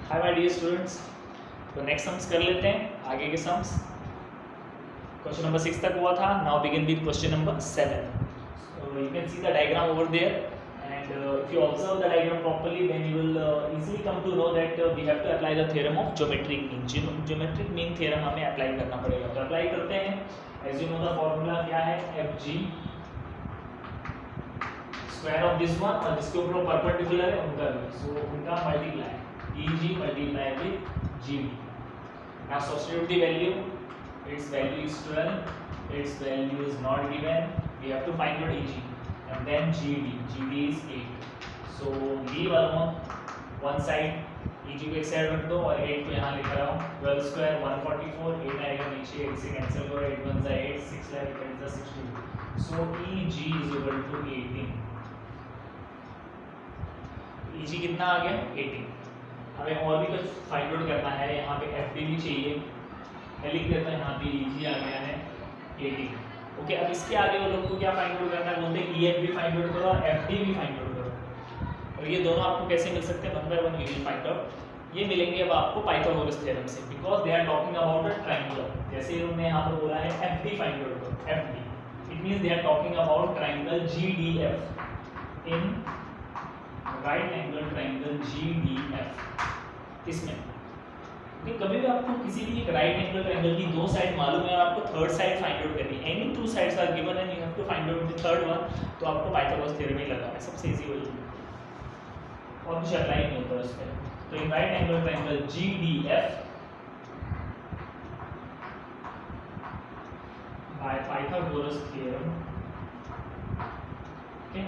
Hi my dear students. तो next sums कर लेते हैं, आगे के सम्स। क्वेश्चन नंबर 6 तक हुआ था। Now begin with question number 7. So you can see the diagram over there, and if you observe the diagram properly, then you will easily come to know that we have to apply the theorem of geometric mean. Geometric mean theorem हमें apply करना पड़ेगा, तो apply करते हैं। As you know the formula क्या है, FG square of this one, और जिसके ऊपर परपेंडिकुलर है उनका भी, सो उनका multiply EG multiply with GB. Now substitute the value. Its value is 12. Its value is not given. We have to find out EG, and then GD. GD is 8. So leave alone one side. EG को एक side रख दो और 8 को यहाँ लिख रहा हूँ। 12 स्क्वायर 144, 8 आएगा नीचे, 8 से कैंसिल करो, 8 1 जा 8, 6 लाएगा 10 जा 62. So EG is equal to 18. EG कितना आ गया? 18. हमें और भी कुछ फाइंड आउट करना है। यहाँ पे FD भी चाहिए, मैं लिख देता हूँ। यहाँ पे EG आ गया है 18. ओके, अब इसके आगे वो लोग को क्या फाइंड आउट करना है, बोलते हैं EF भी फाइंड आउट करो और FD भी फाइंड आउट करो। और ये दोनों आपको कैसे मिल सकते हैं, one by one we will find out. ये मिलेंगे अब आपको पाइथागोरस थ्योरम से, because they are talking about a triangle. जैसे उन्होंने यहाँ पर बोला है FD फाइंड आउट करो, FD, it means they are talking about triangle GDF in right angle triangle GDF। इसमें कभी भी आपको किसी भी एक राइट एंगल ट्रायंगल की दो साइड मालूम है और आपको थर्ड साइड फाइंड आउट करनी है, any two sides are given and you have to find out the third one, तो आपको पाइथागोरस थ्योरम ही लगा है, सबसे इजी वही है और कुछ अप्लाई नहीं होता उस पर। तो इन right angle triangle GDF bye Pythagoras theorem, okay,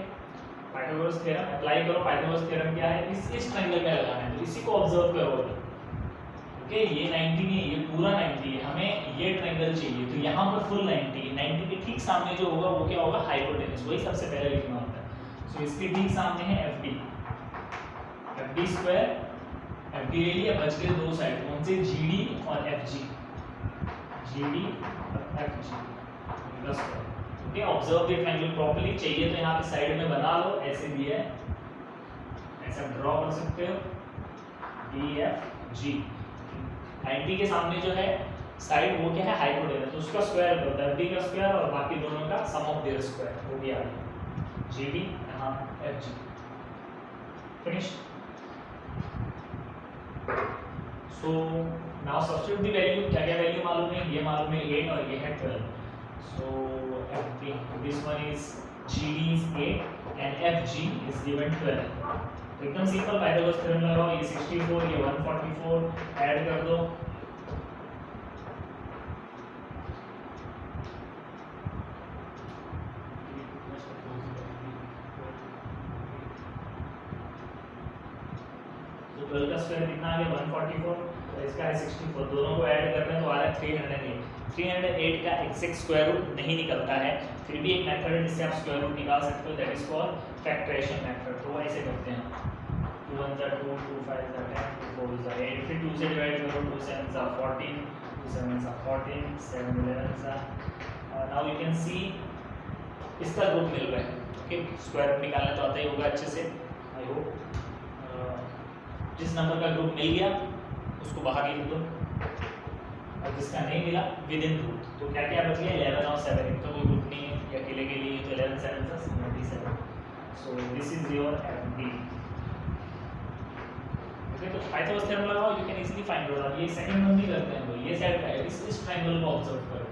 Pythagoras theorem apply करो। पाइथागोरस थ्योरम क्या है, इस ट्रायंगल में लगाना है, तो इसी को ऑब्जर्व करो। ओके, ये 90 नहीं है, ये पूरा 90 है, हमें ये ट्रायंगल चाहिए, तो यहाँ पर फुल 90 है। 90 के ठीक सामने जो होगा वो क्या होगा, हाइपोटेनस, वही सबसे पहले लिखना होता है। सो इसके ठीक सामने है FD, FD स्क्वायर, FD ले लिया, बच गए दो साइड, कौन से, GD और FG, GD और FG plus. Okay, observe the triangle properly. चाहिए तो यहाँ पे साइड में बना लो, ऐसे दिया है, ऐसा ड्रॉ कर सकते हो, DFG। 90 के सामने जो है साइड वो क्या है, हाइपोटेनस, तो उसका स्क्वायर होता है FD का स्क्वायर और बाकी दोनों का सम ऑफ देयर स्क्वायर, वो भी आ गया GD, यहाँ FG। Finish. So now substitute the value. क्या क्या वैल्यू मालूम है, ये मालूम है 8 और ये है 12। So FD, this one is GD is 8 and FG is given 12. तो एकदम सिंपल पाइथागोरस थ्योरम लगाओ। ये 64, ये 144 ऐड कर दो, तो 12 का स्क्वायर कितना आ गया, 144, तो इसका है 64, दोनों को ऐड करते हैं तो आ रहा है 308। 308 का एग्जैक्ट स्क्वायर रूट नहीं निकलता है, फिर भी एक मेथड है जिससे आप स्क्वायर रूट निकाल सकते हो, that is called factorisation method. तो ऐसे करते हैं, 2 1 जा 2, 2 5 जा 10, 2 4 जा 8, फिर 2 से डिवाइड करो, 2 7 जा 14, 2 7 जा 14, 7 11 जा। नाउ यू कैन सी इसका रूट मिल रहा है। ओके, स्क्वायर रूट निकालना तो आता ही होगा अच्छे से, आई होप। जिस नंबर का ग्रुप मिल गया उसको बाहर लिख दो, और जिसका नहीं मिला विद इन रूट। तो क्या क्या बच गया, 11 और 7, तो कोई ग्रुप नहीं है, ये अकेले के लिए, तो 11 7 77। सो this is your FD। Okay, तो पाइथागोरस थ्योरम लगाओ, you can easily find out. ये सेकंड वन भी करते हैं, तो ये साइड का है, इस ट्रायंगल को ऑब्जर्व करो।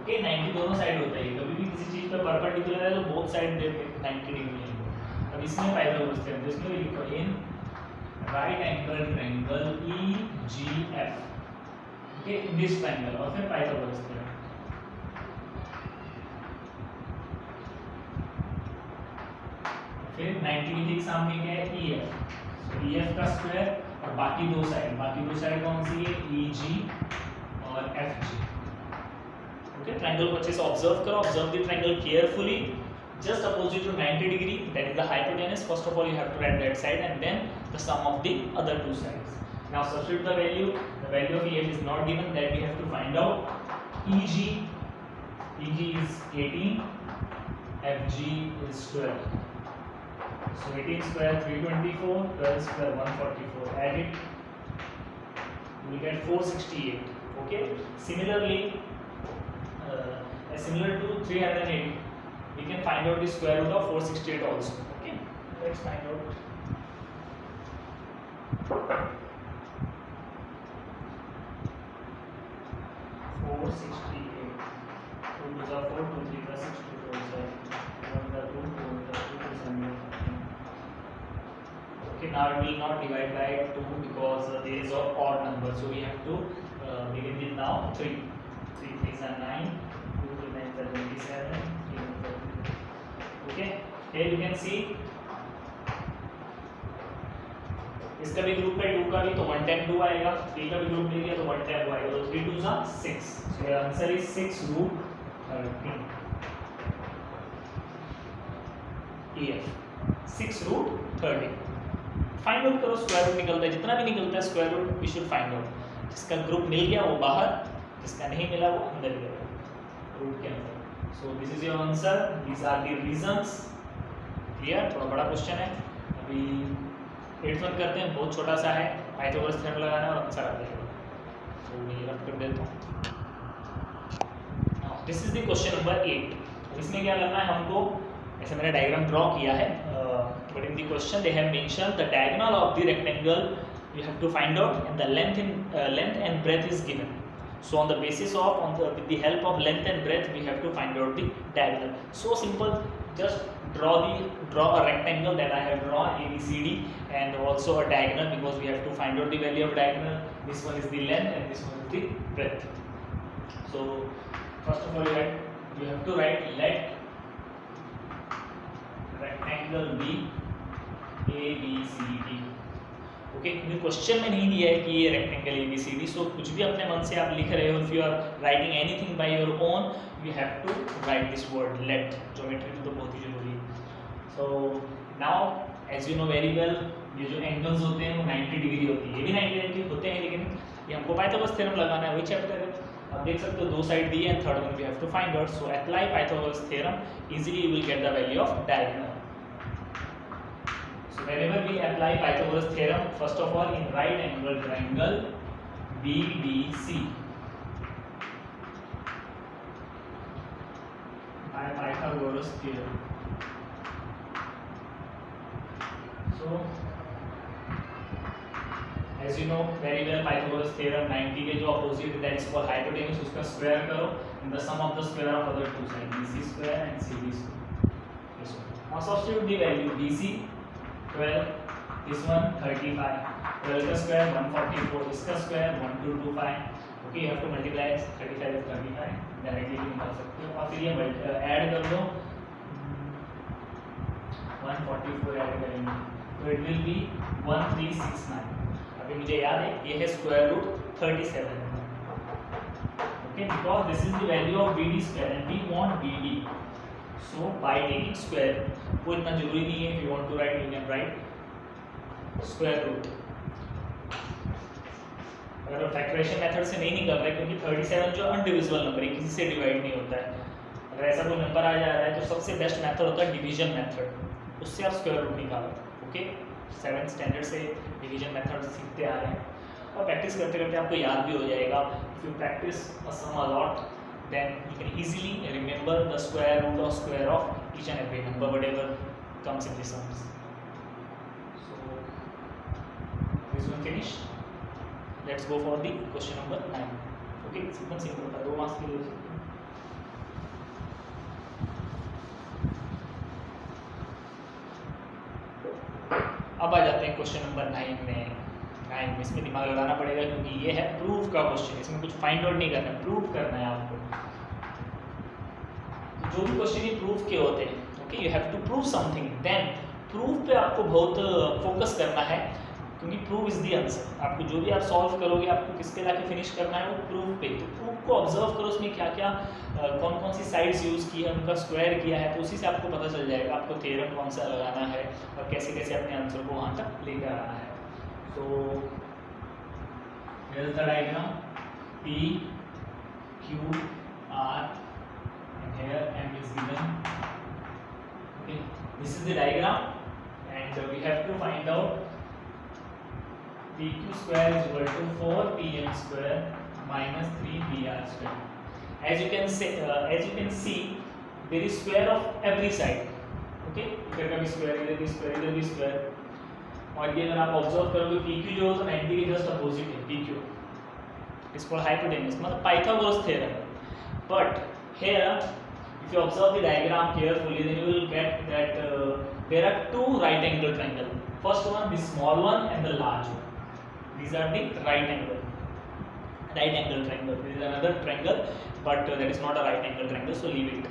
ओके, 90 दोनों साइड होता है, कभी भी किसी चीज पे परपेंडिकुलर है तो बोथ साइड 90 डिग्री है। अब इसमें पाइथागोरस थ्योरम, तो इसमें भी लिखो इन right angle triangle EGF, okay, in this triangle, और फिर पाइथागोरस थ्योरम। फिर 90 के ठीक सामने क्या है, EF, तो EF का स्क्वायर और बाकी दो साइड कौन सी है, EG और FG। ओके, ट्रायंगल को अच्छे से ऑब्जर्व करो, observe the triangle carefully, just opposite to 90 degree, that is the hypotenuse. First of all you have to write that side and then the sum of the other two sides. Now substitute the value. The value of EF is not given, that we have to find out. EG is 18, FG is 12. So 18 square 324, 12 square 144. Add it, we get 468. Okay, similarly similar to 380, we can find out the square root of 468 also. Okay, let's find out. 468, 2 2 are 4, 2 3 plus 6, 2 4 7, 1 the 2, 4 the 2, 2 7 15. Okay, now it will not divide by 2 because there is an odd number, so we have to begin with now 3. 3 3s are 9, 2 3 9 are 27, 3 9 are 30. Okay, here you can see इसका भी group है 2 का भी, तो 1 10 2 आएगा, 3 का भी group ले लिया तो 1 10 2 आएगा, तो 3 2s are 6. So your answer is 6 root 13. EF 6 root 13. Find out करो, स्क्वायर रूट निकलता है, जितना भी निकलता है square root we should find out. जिसका ग्रुप मिल गया वो बाहर, जिसका नहीं मिला वो अंदर गया रूट के अंदर. So this is your answer, these are the reasons. Clear? थोड़ा बड़ा क्वेश्चन है, अभी 8th वन करते हैं, बहुत छोटा सा है, पाइथागोरस थ्योरम लगाना है और आंसर आ जाएगा. तो ये रफ कर देता हूँ. This is the question number 8. इसमें क्या करना है हमको, ऐसे मैंने डायग्राम ड्रॉ किया है, but in the question they have mentioned the diagonal of the rectangle you have to find out, and the length and breadth is given. So on the basis of with the help of length and breadth we have to find out the diagonal. So simple, just draw a rectangle that I have drawn, ABCD, and also a diagonal because we have to find out the value of diagonal. This one is the length and this one is the breadth. So first of all you have to write let rectangle be ABCD. Okay, क्योंकि question में नहीं दिया है कि ये rectangle ABCD, सो कुछ भी अपने मन से आप लिख रहे हो, if you are writing anything by your own you have to write this word let. Geometry में तो बहुत ही जरूरी है. So now as you know very well, ये जो एंगल्स होते हैं वो 90 डिग्री होती है, ये भी 90 डिग्री होते हैं, लेकिन ये हमको पाइथागोरस थ्योरम लगाना है, वही चैप्टर है. अब देख सकते हो दो साइड दी है, and third one we have to find out. So apply Pythagoras theorem, easily you will get the value of diagonal. Whenever we apply Pythagoras theorem, first of all in right angle triangle BDC by Pythagoras theorem. So as you know very well, Pythagoras theorem 90 के जो opposite है that is called hypotenuse, उसका square करो and the sum of the square of other two sides BC square and CD square. Now substitute the value BC 12, this one 35, 12 का square 144, इसका square 1225. Okay, you have to multiply 35 with 35, directly भी निकाल सकते हो. और फिर ये add कर दो, 144 ऐड करेंगे तो इट विल बी 1369. अभी मुझे याद है ये है square root 37. Okay, because this is the value of BD square and we want BD. So by taking square, वो इतना जरूरी नहीं है, if you want to write you can write square root. अगर फैक्टराइजेशन मेथड से नहीं निकल रहा है, क्योंकि 37 जो अनडिविजिबल नंबर है, किसी से डिवाइड नहीं होता है. अगर ऐसा कोई नंबर आ जा रहा है तो सबसे बेस्ट मेथड होता है डिवीजन मेथड, उससे आप स्क्वायर रूट निकालो. ओके, 7th स्टैंडर्ड से डिवीजन मेथड सीखते आ रहे हैं और प्रैक्टिस करते करते आपको याद भी हो जाएगा. If you practise a sum a lot, then you can easily remember the square root or square of each and every number whatever comes in the sums. So this one finished. Let's go for the question number 9. Okay, it's एकदम simple था, 2 marks के लिए. अब आ जाते हैं question number 9 में. इसमें दिमाग लगाना पड़ेगा क्योंकि ये है प्रूफ का क्वेश्चन. इसमें कुछ फाइंड आउट नहीं करना है, प्रूफ करना है आपको. जो भी क्वेश्चन ही प्रूफ के होते हैं, okay, you have to prove something, then proof पे आपको बहुत फोकस करना है, क्योंकि प्रूफ इज द आंसर. आपको जो भी आप सॉल्व करोगे आपको किस पे लाके फिनिश करना है, वो प्रूफ पे. तो प्रूफ को ऑब्जर्व करो, उसमें क्या क्या कौन कौन सी साइड्स यूज़ की है, उनका स्क्वायर किया है, तो उसी से आपको पता चल जाएगा आपको थ्योरम कौन सा लगाना है और कैसे कैसे अपने आंसर को वहाँ तक लेकर आना है. So here is the diagram, P, Q, R, and here M is given. Okay, this is the diagram, and we have to find out P Q square is equal to 4 P M square minus 3 P R square. As you can see, there is square of every side. Okay, इधर का भी square, इधर भी square, इधर भी square. और ये अगर आप ऑब्जर्व करोगे पी क्यू जो हो तो 90 के जस्ट अपोजिट है P Q. It's called hypotenuse, मतलब Pythagoras theorem. But here if you observe the diagram carefully, then you will get that there are two right angle triangle. First one, the small one, and the large one. These are the right angle triangle. There is another triangle, but that is not a right angle triangle, so leave it.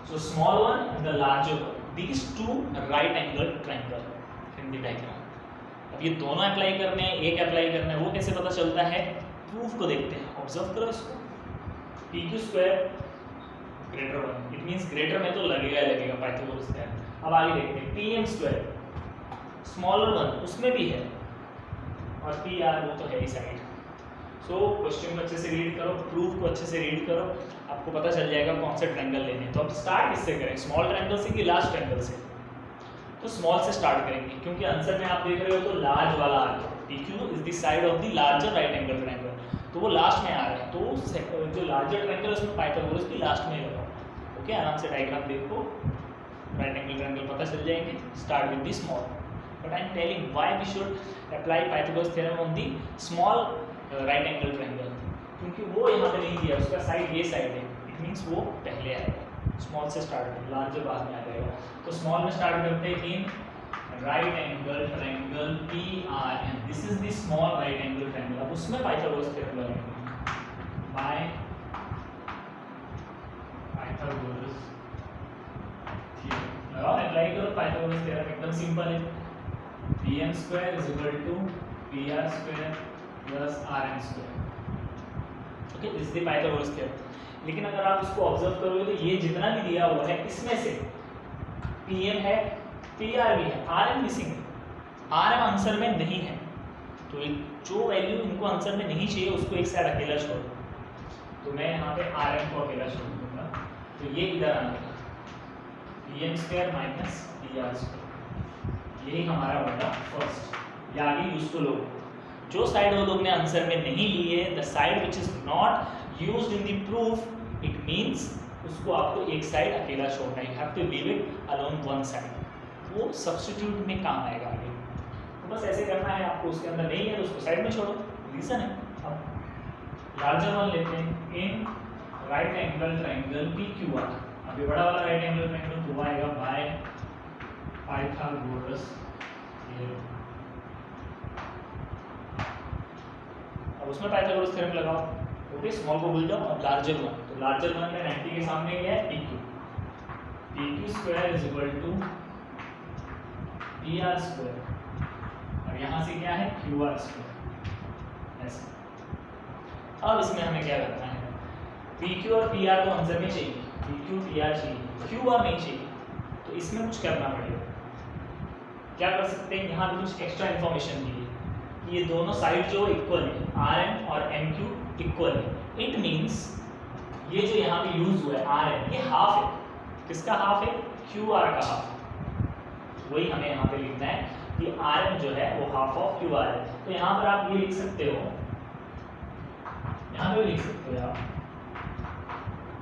So small one and the larger one, these two right angle triangle in the diagram. अब ये दोनों apply करने हैं, एक apply करना है, वो कैसे पता चलता है? प्रूफ को देखते हैं. ऑब्जर्व करो इसको. P Q square greater one, it means greater में तो लगेगा पाइथागोरस थ्योरम. अब आगे देखते हैं. P M square smaller one उसमें भी है, और पी आर वो तो है ही साइड. सो क्वेश्चन को अच्छे से रीड करो, प्रूफ को अच्छे से रीड करो, आपको पता चल जाएगा कौन से ट्रायंगल लेने हैं. तो अब स्टार्ट किससे करें, स्मॉल ट्रायंगल से कि लार्ज ट्रायंगल से? तो स्मॉल से स्टार्ट करेंगे, क्योंकि आंसर में आप देख रहे हो तो लार्ज वाला आ गया. P Q is the side of the larger right angle triangle, तो वो लास्ट में आ रहा है. तो जो लार्जर ट्रायंगल उसमें पाइथागोरस भी लास्ट में लगा. ओके, आराम से डायग्राम देखो, राइट एंगल ट्रायंगल पता चल जाएंगे. Start with the small. But I am telling why we should apply Pythagoras theorem on the small right angle triangle, क्योंकि वो यहाँ पे नहीं दिया, उसका साइड ये साइड है. इट मीन्स वो पहले आएगा. स्मॉल से स्टार्ट करें, लार्जर बाद में आ जाएगा. तो स्मॉल में स्टार्ट करते हैं in right angle triangle P R N. This is the small right angle triangle. अब उसमें पाइथागोरस थ्योरम लगाएंगे बाय पाइथागोरस थ्योरम. लगाओ, अप्लाई करो पाइथागोरस थ्योरम. एकदम सिंपल है. P M square is equal to P R square plus R N square. Okay, this is the Pythagoras theorem. लेकिन अगर आप इसको ऑब्जर्व करोगे तो ये जितना भी दिया हुआ है इसमें से पी एम है, पी आर भी है, आर एम मिसिंग है. आर एम आंसर में नहीं है, तो जो वैल्यू इनको आंसर में नहीं चाहिए उसको एक साइड अकेला छोड़ दो. तो मैं यहाँ पे आर एम को अकेला छोड़ दूंगा, तो ये इधर आएगा P M square minus P R square. यही हमारा होगा फर्स्ट. ये आगे यूजफुल होगा. जो साइड वो लोग ने आंसर में नहीं ली है, the side which is not used in the proof, it means उसको आपको एक साइड अकेला छोड़ना है. You have to leave it alone one side. वो सब्स्टिट्यूट में काम आएगा आगे. तो बस ऐसे करना है आपको. उसके अंदर नहीं है तो उसको साइड में छोड़ो, रीजन है. अब लार्जर वन लेते हैं in right angle triangle P Q R. अब ये बड़ा वाला राइट एंगल ट्रायंगल तो आएगा बाय पाइथागोरस थ्योरम. अब उसमें पाइथागोरस थ्योरम लगाओ. ओके, स्मॉल को भूल जाओ. अब लार्जर वन, तो लार्जर वन में 90 के सामने क्या है, P Q. P Q square is equal to P R square. अब यहाँ से क्या है, क्यू आर स्क्वायर. ऐसे. अब इसमें हमें क्या करना है, पी क्यू और पी आर तो आंसर में चाहिए, पी क्यू पी आर चाहिए, क्यू आर नहीं चाहिए. तो इसमें कुछ करना पड़ेगा. क्या कर सकते हैं, यहाँ पे कुछ एक्स्ट्रा इन्फॉर्मेशन दी है. ये दोनों साइड जो इक्वल है, आर एम और एम क्यू इक्वल है. इट मीन्स ये जो यहाँ पे यूज हुआ है आर एम, ये हाफ है. किसका हाफ है, क्यू आर का हाफ. वही हमें यहाँ पे लिखना है कि आर एम जो है वो हाफ ऑफ क्यू आर है. तो यहाँ पर आप ये लिख सकते हो, यहाँ पे लिख सकते हो आप,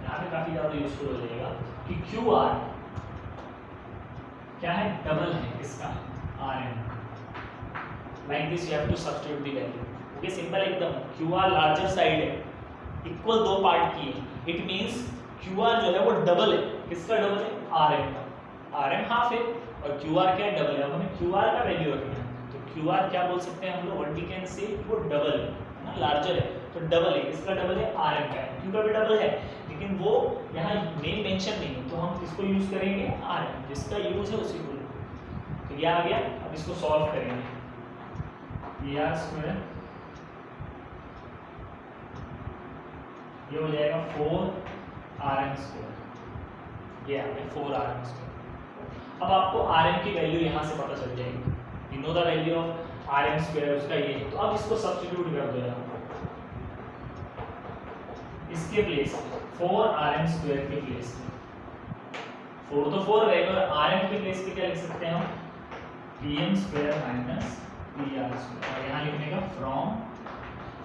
यहाँ पे काफी ज्यादा यूजफुल हो जाएगा कि क्यू आर क्या है, डबल है इसका R M. Like this you have to substitute the value. Okay, simple एकदम. क्यू आर लार्जर साइड है, इक्वल दो पार्ट की है. इट मीन्स क्यू आर जो है वो डबल है. किसका डबल है, आर एम का. आर एम हाफ है और क्यू आर क्या है, डबल है. अब हमें क्यू आर का वैल्यू रखना है. तो क्यू आर क्या बोल सकते हैं हम लोग, व्हाट वी कैन से, वो डबल है ना, लार्जर है तो डबल है. इसका डबल है, आर एम का है. क्यू का भी डबल है, लेकिन वो यहाँ नेम मेंशन नहीं है, तो हम किसको यूज करेंगे, आर एम. जिसका यूज है उसी को. तो ये आ गया. अब इसको सॉल्व करेंगे. पी आर स्क्वायर ये हो जाएगा 4 आर एम स्क्वायर. ये आ गया 4 आर एम स्क्वायर. अब आपको आर एम की वैल्यू यहाँ से पता चल जाएगी. You know the value of R M square, उसका ये है. तो अब इसको सब्स्टिट्यूट कर दो यहाँ इसके प्लेस 4 आर एम स्क्वायर के प्लेस में. 4 तो 4 रहेगा, और आर एम के प्लेस पे क्या लिख सकते हैं हम, P M square minus PR square, और यहाँ लिखने का फ्रॉम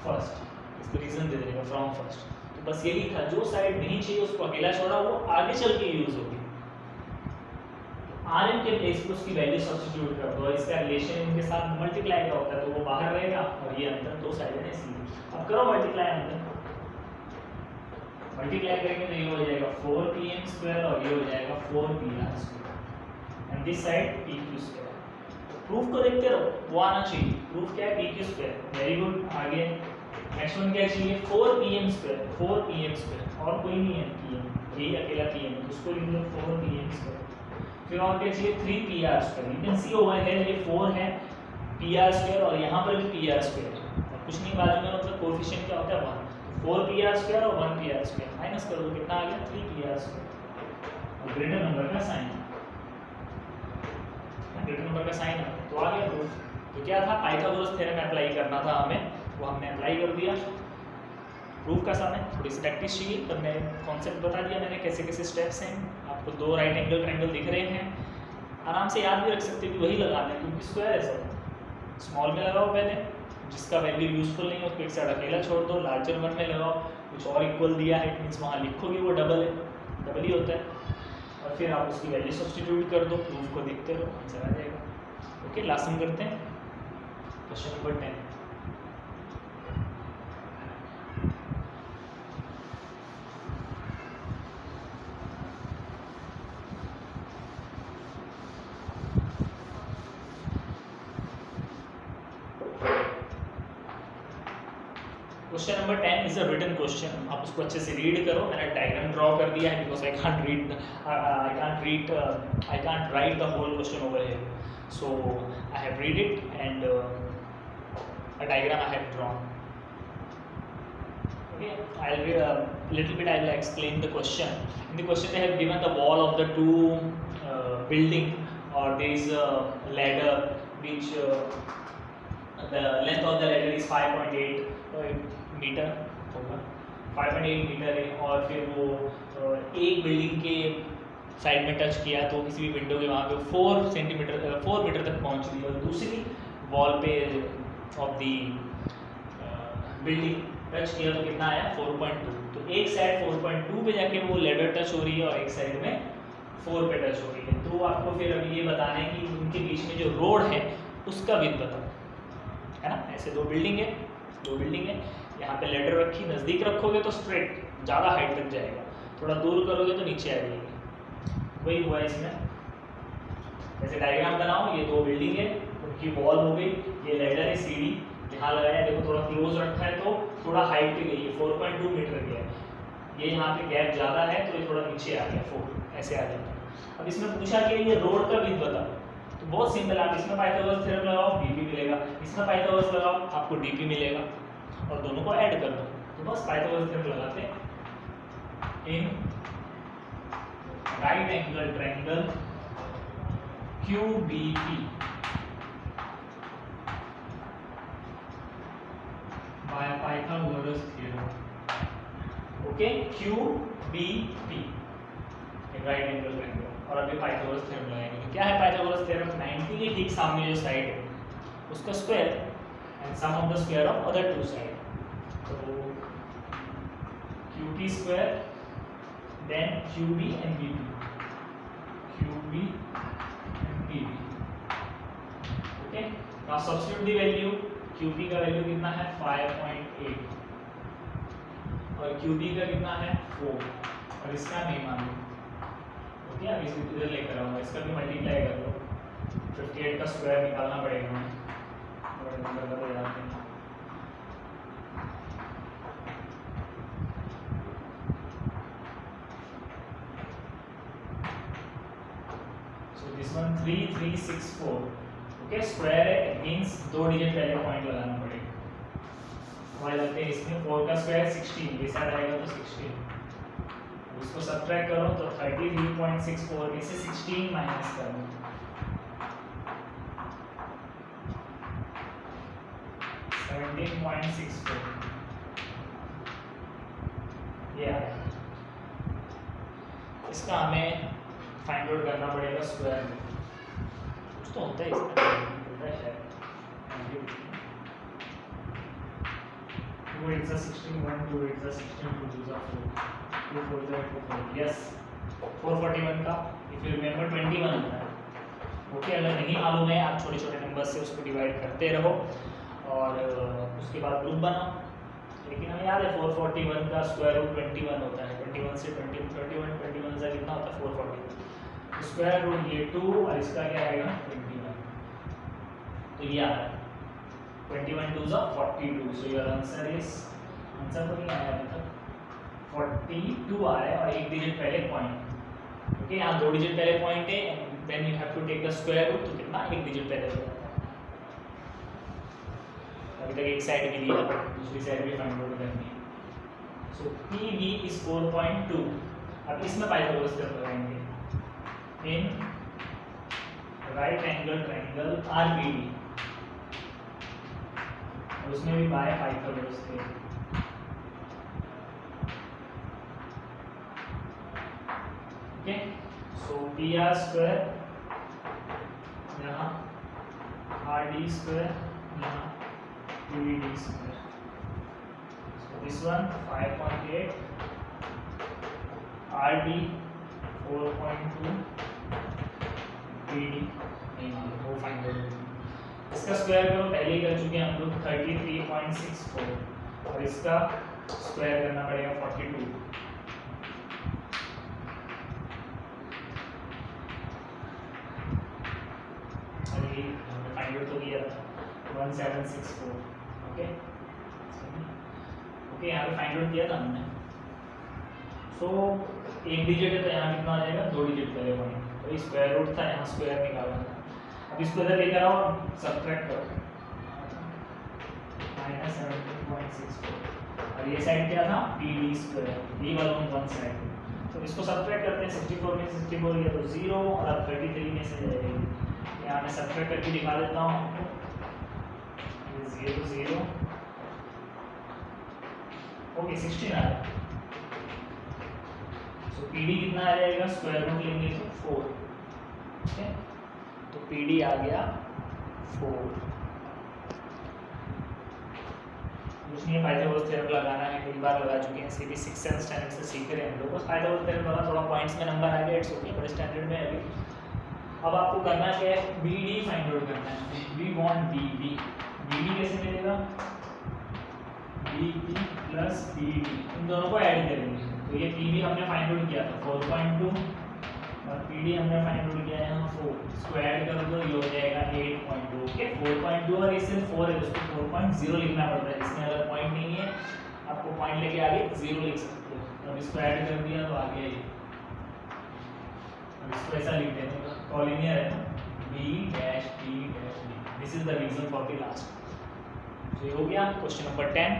फर्स्ट, इसको रीजन दे देने का फ्रॉम फर्स्ट। तो बस यही था, जो साइड नहीं चाहिए उसको अकेला छोड़ा, वो आगे चल के यूज होगी। आर एन के प्लेस पे उसकी वैल्यू सब्स्टिट्यूट कर दो, इसका रिलेशन इनके साथ मल्टीप्लाई का होता है, तो वो बाहर रहेगा और ये अंदर दो साइड है इसलिए। अब करो मल्टीप्लाई, अंदर मल्टीप्लाई करेंगे तो ये हो जाएगा 4pm स्क्वायर और ये हो जाएगा 4pr square and this side pq square. Proof को देखते रहो, वो आना चाहिए। प्रूफ क्या है? pq square. Very good. आगे नेक्स्ट वन क्या चाहिए? 4pm स्क्वायर, 4pm स्क्वायर, और कोई नहीं है pm, यही अकेला pm है, उसको लिख लो 4pm स्क्वायर। फिर और क्या चाहिए? 3pr square. You can see over here ये 4 है pr स्क्वायर और यहाँ पर भी pr स्क्वायर है, कुछ नहीं बाजू में, मतलब कोएफिशिएंट क्या होता है 1। 4pr स्क्वायर और 1pr स्क्वायर माइनस कर दो, कितना आ गया? 3pr square. और ग्रेटर नंबर का साइन, ग्रेटर नंबर का साइन है तो आ गया प्रूफ। तो क्या था? पाइथागोरस थ्योरम अप्लाई करना था हमें, वो हमने अप्लाई कर दिया। प्रूफ का समय थोड़ी सी प्रैक्टिस चाहिए, तब मैं कॉन्सेप्ट बता दिया मैंने, कैसे कैसे स्टेप्स हैं। आपको दो राइट एंगल ट्रायंगल दिख रहे हैं, आराम से याद भी रख सकते हो कि वही लगाना है, क्योंकि स्क्वायर है सब। स्मॉल में लगाओ पहले, जिसका वैल्यू यूजफुल नहीं है उसको एक साइड अकेला छोड़ दो, लार्जर वन में लगाओ, कुछ और इक्वल दिया है, मीन्स वहाँ लिखोगे वो डबल है, डबल ही होता है, और फिर आप उसकी वैल्यू सब्स्टिट्यूट कर दो, प्रूफ को देखते रहो, आंसर आ जाएगा। ओके, लास्ट हम करते हैं question number 10। Question number 10 is a written question, आप उसको अच्छे से रीड करो। मैंने डायग्राम ड्रॉ कर दिया है because I can't write the whole question over here, so I have read it and a diagram I have drawn. Okay, I'll read a little bit. I will explain the question. In the question, they have given the wall of the two building, or there is a ladder which the length of the ladder is 5.8 metre होगा, 5.8 metre है, और फिर वो एक building के side में touch किया तो किसी भी विंडो के वहाँ पे 4 मीटर तक पहुँच रही है, और दूसरी वॉल पे ऑफ दी बिल्डिंग टच किया तो कितना आया? 4.2। तो एक साइड 4.2 पे जाके वो लेडर टच हो रही है और एक साइड में 4 पे टच हो रही है। तो आपको फिर अभी ये बताना है कि उनके बीच में जो रोड है उसका विड्थ बताओ, है ना। ऐसे दो बिल्डिंग है, यहाँ पे लेडर रखी, नज़दीक रखोगे तो स्ट्रेट ज़्यादा हाइट तक जाएगा, थोड़ा दूर करोगे तो नीचे आ जाएगी। वही हुआ इसमें। जैसे डायग्राम बनाओ, ये दो बिल्डिंग है, उनकी वॉल हो गई, ये लेडर है, सीढ़ी यहाँ लगाया, देखो थोड़ा क्लोज रखा है तो थोड़ा हाइट पे गई है, 4.2 मीटर गया है। ये यहाँ पे गैप ज़्यादा है तो ये थोड़ा नीचे आ गया, 4 ऐसे आ जाता। अब इसमें पूछा कि ये रोड का विड्थ बताओ, तो बहुत सिंपल, आप इसमें पाइथागोरस थ्योरम लगाओ, डीपी मिलेगा, इसमें पाइथागोरस लगाओ, आपको डीपी मिलेगा, और दोनों को ऐड कर दो। तो बस पाइथागोरस थ्योरम लगाते हैं। In right angle triangle QBP by Pythagoras theorem, okay, QBP right angle triangle, और अभी पाइथागोरस थ्योरम लगाएंगे। क्या है पाइथागोरस थ्योरम? 90 के ठीक सामने जो साइड है उसका square and sum of the square of other two side, तो QP square then QB and BP, QB and PB, okay. Now substitute the value, QP का वैल्यू कितना है? 5.8, और QB का कितना है? 4, और इसका नहीं मालूम, ओके। अब इसे इधर लेकर आऊँगा, इसका भी मल्टीप्लाई कर लो, 58 का स्क्वायर निकालना पड़ेगा हमें, और नंबर बदल जाते हैं। So this one 3364, okay. Square है, इट मींस 2 डिजिट पहले पॉइंट लगाना पड़ेगा। हमारे लगते हैं इसमें 4 का स्क्वायर 16, ये साइड आएगा तो 16, इसको सब्ट्रैक्ट करो तो 33.64 में से 16 माइनस करो, 17.64, ये आया। इसका हमें फाइंड आउट करना पड़ेगा स्क्वायर में, कुछ तो होता है इसमें, होता है शायद 2 8 is 16, 1 2 8 is 16, 2 2 is 4, 2 4 is 440. Yes, 441 का if you remember 21 होता है. ओके, अगर नहीं मालूम है आप छोटे छोटे नंबर से उसको डिवाइड करते रहो और उसके बाद ग्रुप बनाओ. लेकिन हमें याद है 441 का स्क्वायर रूट 21 होता है. 21 से 21 से कितना होता है 441. स्क्वायर रूट ये 2 और इसका क्या आएगा 21. तो ये आ रहा है 21 2 is 42. So your answer is, answer तो नहीं आया अभी तक, 42 आ रहा है और एक डिजिट पहले पॉइंट. ओके, यहाँ 2 डिजिट पहले पॉइंट है and then you have to take the square root. तो कितना, एक डिजिट पहले हो जाता है. अभी तक एक साइड भी लिया, दूसरी साइड भी फाइंड आउट करनी है. सो PB इज 4.2. अब इसमें पाइथागोरस थ्योरम लगाएंगे. इन राइट एंगल ट्रायंगल RBD, और उसमें भी बाय पाइथागोरस थ्योरम. ओके, सो PR स्क्वायर यहाँ, RD स्क्वायर यहाँ, PVD square. So this one 5.8, RD 4.2, PD नहीं मालूम, वो फाइंड आउट. इसका स्क्वायर करो, पहले ही कर चुके हैं हम लोग 33.64, और इसका स्क्वायर करना पड़ेगा 42. फाइंड आउट तो किया था 1764. ओके ओके, यहाँ पे फाइंड आउट किया था हमने. सो एक डिजिट है तो यहाँ कितना आ जाएगा, 2 डिजिट पहले पॉइंट. तो स्क्वायर रूट था, यहाँ स्क्वायर निकालना था. अब इसको इधर लेकर आओ और सब्ट्रैक्ट करो, -17.64. और ये साइड क्या था, PD स्क्वायर. ये वाला वन साइड. तो इसको सब्ट्रैक्ट करते हैं. 64 में 64 गया तो 0, और अब 33 में से जाएगी. यहाँ मैं सब्ट्रैक्ट करके दिखा देता हूँ आपको. 0 0, ओके 16 आ रहा है. सो PD कितना आ जाएगा, स्क्वायर रूट लेंगे तो 4. ठीक है, तो PD आ गया 4. कुछ नहीं, पाइथागोरस थ्योरम लगाना है, कई बार लगा चुके हैं. सीधी 6th स्टैंडर्ड से सीख रहे हैं हम लोग. पाइथागोरस थ्योरम वाला थोड़ा पॉइंट्स में नंबर आ गया, इट्स ओके, बड़े स्टैंडर्ड में अभी. अब आपको करना क्या है, BD फाइंड आउट करना है. We want BD. BD कैसे मिलेगा, BD प्लस PD, इन दोनों को ऐड करेंगे. तो ये PB हमने फाइंड आउट किया था 4.2, और PD हमने फाइंड आउट किया है यहाँ 4. इसको ऐड कर दो, ये हो जाएगा 8.2. ओके, 4.2 और इससे 4 है, उसको 4.0 लिखना पड़ता है. इसमें अगर पॉइंट नहीं है, आपको पॉइंट लेके आगे 0 लिख सकते हो. अब इसको ऐड कर दिया तो आ गया ये. अब इसको ऐसा लिख देते हैं, कॉलिनियर है ना, B-D-D. This is the reason for the last. तो ये हो गया क्वेश्चन नंबर 10.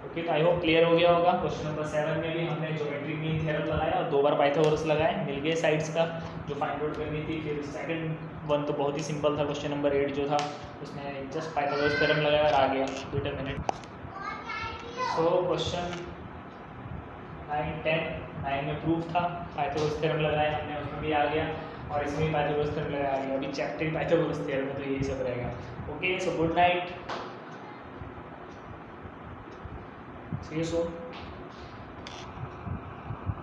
ओके, तो आई होप क्लियर हो गया होगा. क्वेश्चन नंबर 7 में भी हमने ज्योमेट्रिक मीन थ्योरम लगाया और 2 बार पाइथागोरस लगाए, मिल गए साइड्स का जो फाइंड आउट करनी थी. फिर सेकंड वन तो बहुत ही सिंपल था. क्वेश्चन नंबर 8 जो था उसमें जस्ट पाइथागोरस थ्योरम लगाया और आ गया 2 मिनट. सो क्वेश्चन 9 10 9 में प्रूफ था, पाइथागोरस थ्योरम लगाया हमने, उसमें भी आ गया. और इसमें भी पाइथागोरस थ्योरम लगाया आ गया. अभी चैप्टर पाइथागोरस थ्योरम में तो यही सब रहेगा. Okay, so good night, see you soon.